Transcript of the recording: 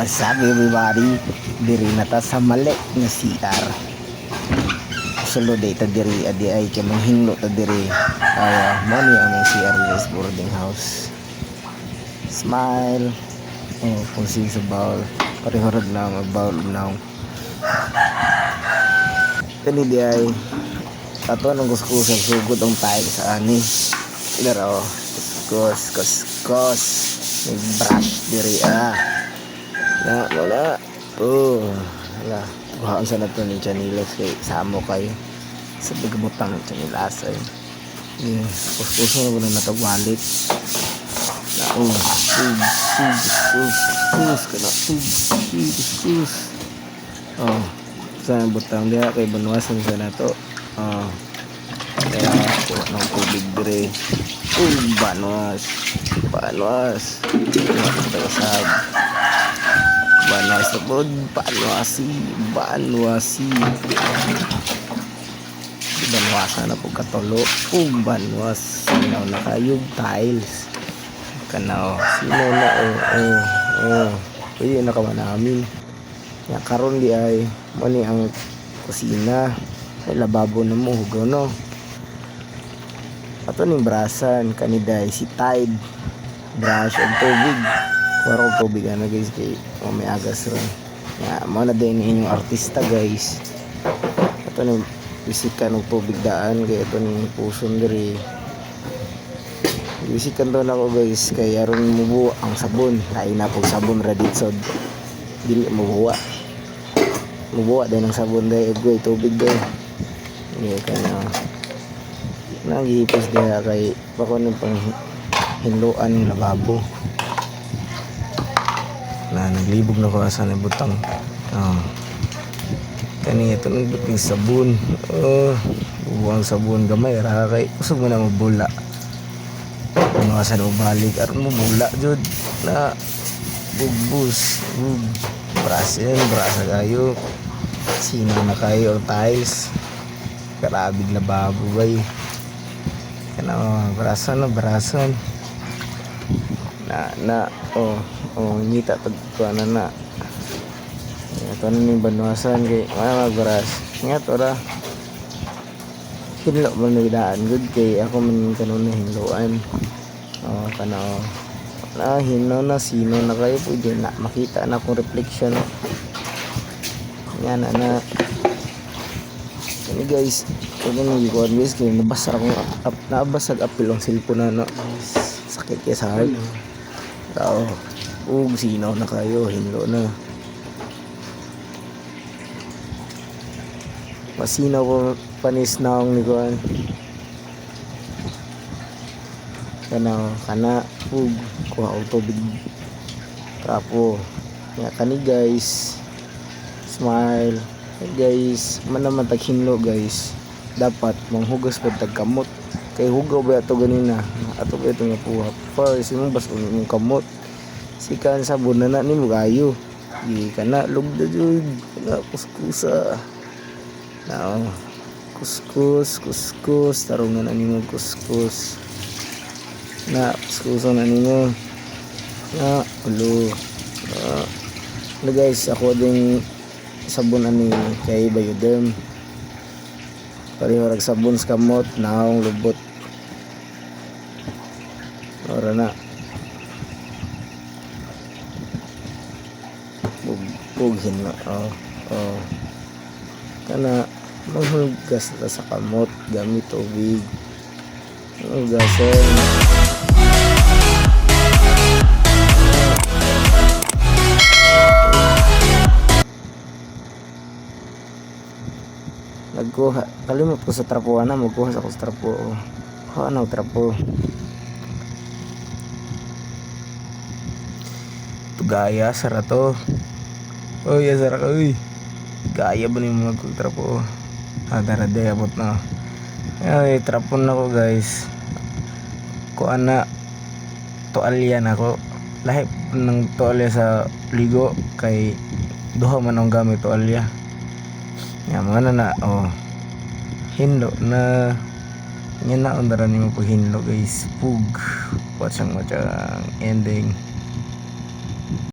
What's up everybody? Diri na ta sa mali nga CR. Solo day ta diri adi ay kay manghinlo ta diri. Money ang CR guys, boarding house. Smile. Oh, kung sa bowl. Parehorod na mag-bowl now. Kani di ay ato nang kuskusag sugod ang tile sa ani. Idaro. Kuskus. May brush diri wala. Wala. Buhaan sa nato ni Chanilas kay samo kayo. Sa bigabutang ni Chanilas ay. Kuskuso na wala natagwalit. Kuskus. Sa butang dia kay banwasan sa nato. Kaya kuha ng tubig dire. Banwas. Banwas na po, banwasi. Banwasa na po katolo. Banwas. Sinaw na kayo, tiles. Kanaw. Sino na, Uy, nakaman namin. Yan, karon di ay, mani ang kusina. Ay, lababo na mo, hugaw no. Ato ning brasan, kaniday, si Tide. Brush ang tubig. Kuha ko tubig na guys kay may agas ron. Mo na din inyong artista guys. Ito ni bisika ng tubig daan kay ito ni puson diri. Bisikan to nako guys kay aron mubuwa ang sabon. Lain na pog sabon ra dito. Dili mubuwa. Mubuwa din ang sabon dai ug tubig dai. Ni kana nangihipos dia kay bako ni pang hinluan ng lababo. Naglibog na ko asa na butang. Kani ito ng buting sabon. Buwang sabon gamay ra kay usog mo na mabula. Ano asa na balik aron mo bula jud na bugbus. Brasa kayo. Sino na kayo tiles. Karabig lababo bay. Kana barasan. Ngita tagkuan na. Ito na ning banwasan kay magbaras. Ngat ora. Hinlo man nagdaan good kay ako man kanon na hinloan. Hinlo na sino na kayo pwede na makita na akong reflection. Yan na. Kani guys, kani nang gikuan guys kay nabasag apil ang cellphone na sakit kay sa heart. Sinaw na kayo, hinlo na. Masinaw ko panis na akong likuan. Kana, kuha ang tubig. Trapo. Kani guys, smile. Guys, naman taghinlo guys. Dapat manghugas pa tagkamot. Kay hugaw ba ito ganina? Ato ba ito nga puha? First, yung bas mong kamot. Sikan sabon na ni mo kayo. Kana lugda jud. Kana kuskusa. Kuskus. Tarong na nimo kuskus. Kuskusa na nimo. Ulo. Guys, ako ding sabon ani kay Bioderm. Parehorag sabon sa kamot, naong lubot. Ora na. Bughin na. Kana maghugas na sa kamot gamit tubig. Hugasan. Nagkuha. Kalimot ko sa trapo na. Magkuha sa trapo. Trapo. Ito gaya. Sara to. Sara ka. Gaya ba ni mga trapo? Daraday abot na. Trapo na ko guys. Kuha na. Tualya na ko. Lahip ng tualya sa ligo. Kay duha man ang gamit tualya. Mga na hinlo na yan na undaran mo po hinlo guys. Watchang ending.